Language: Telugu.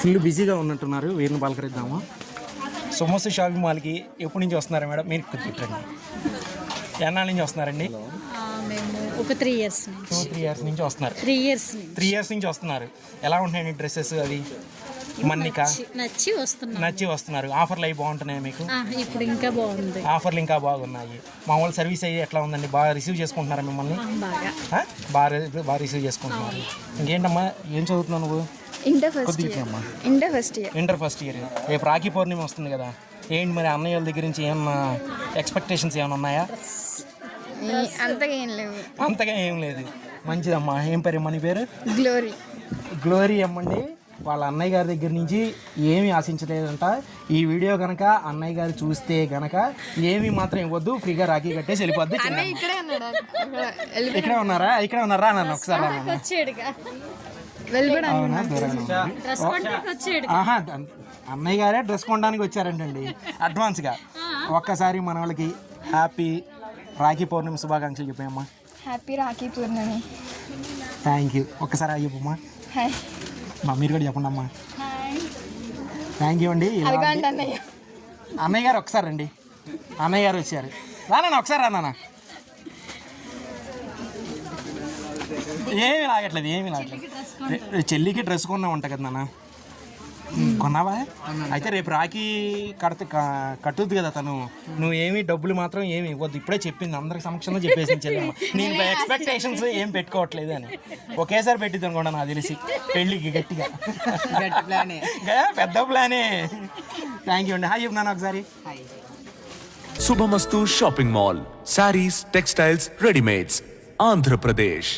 ఫుల్ బిజీగా ఉన్నట్టున్నారు, వీరిని పలకరిద్దాము. సొమోసు షాపింగ్ మాల్కి ఎప్పటి నుంచి వస్తున్నారా మేడం? మీరు కూర్చోండి. ఎన్నాళ్ళ నుంచి వస్తున్నారండి? మేము ఒక 3 years 3 years నుంచి వస్తున్నారు. 3 years 3 years నుంచి వస్తున్నారు. ఎలా ఉంటున్నాయండి డ్రెస్సెస్? అవి మన్నిక నచ్చి వస్తున్నారు. ఆఫర్లు అవి బాగుంటున్నాయి మీకు? ఇప్పుడు ఇంకా బాగుంది, ఆఫర్లు ఇంకా బాగున్నాయి. మామూలు సర్వీస్ అయ్యి ఎట్లా ఉందండి? బాగా రిసీవ్ చేసుకుంటున్నారా మిమ్మల్ని? బాగా రిసీవ్ చేసుకుంటున్నారు. ఇంకేంటమ్మా, ఏం చదువుతున్నావు నువ్వు? Inter first year. రేపు రాఖీ పౌర్ణమి వస్తుంది కదా, ఏంటి మరి అన్నయ్య వాళ్ళ దగ్గర నుంచి ఏమన్నా ఎక్స్పెక్టేషన్స్ ఏమైనా ఉన్నాయా? అంతగా ఏం లేదు. మంచిదమ్మా. ఏం పేరు అమ్మా నీ పేరు? గ్లోరీ అమ్మండి. వాళ్ళ అన్నయ్య గారి దగ్గర నుంచి ఏమీ ఆశించలేదంట. ఈ వీడియో కనుక అన్నయ్య గారు చూస్తే గనక ఏమీ మాత్రం ఇవ్వద్దు, ఫ్రీగా రాఖీ కట్టేసి వెళ్ళిపోద్ది. ఇక్కడే ఉన్నారా? ఇక్కడే ఉన్నారా నన్ను ఒకసారి అన్నయ్య గారే డ్రెస్ కొనడానికి వచ్చారంటండి అడ్వాన్స్గా. ఒక్కసారి మన వాళ్ళకి హ్యాపీ రాఖీ పౌర్ణమి శుభాకాంక్షలు చెప్పామ్మా. Happy Rakhi Pournami. Thank you. ఒక్కసారి చెప్పమ్మా. మీరు కూడా చెప్పండి అమ్మా. థ్యాంక్ యూ అండి. అన్నయ్య గారు ఒకసారి రండి. అన్నయ్య గారు వచ్చారు. రానా ఒకసారి రానా. ఏమి లాగట్లేదు. చెల్లికి డ్రెస్ కొన్నా ఉంటా కదా నాన్న. కొన్నావా? అయితే రేపు రాఖీ కట్టుద్ది కదా తను. నువ్వు ఏమి డబ్బులు మాత్రం ఏమి ఇవ్వద్దు. ఇప్పుడే చెప్పింది, అందరికి సమక్షంలో చెప్పేసింది చెల్లి. నేను ఎక్స్పెక్టేషన్స్ ఏం పెట్టుకోవట్లేదు అని. ఒకేసారి పెట్టిద్ది అనుకోండి నాకు తెలిసి పెళ్ళికి గట్టిగా. పెద్ద ప్లానే. థ్యాంక్ యూ అండి. హాయ్ చెప్పు నాన్న ఒకసారి. శుభమస్తు shopping mall, saris, textiles, readymades, Andhra Pradesh.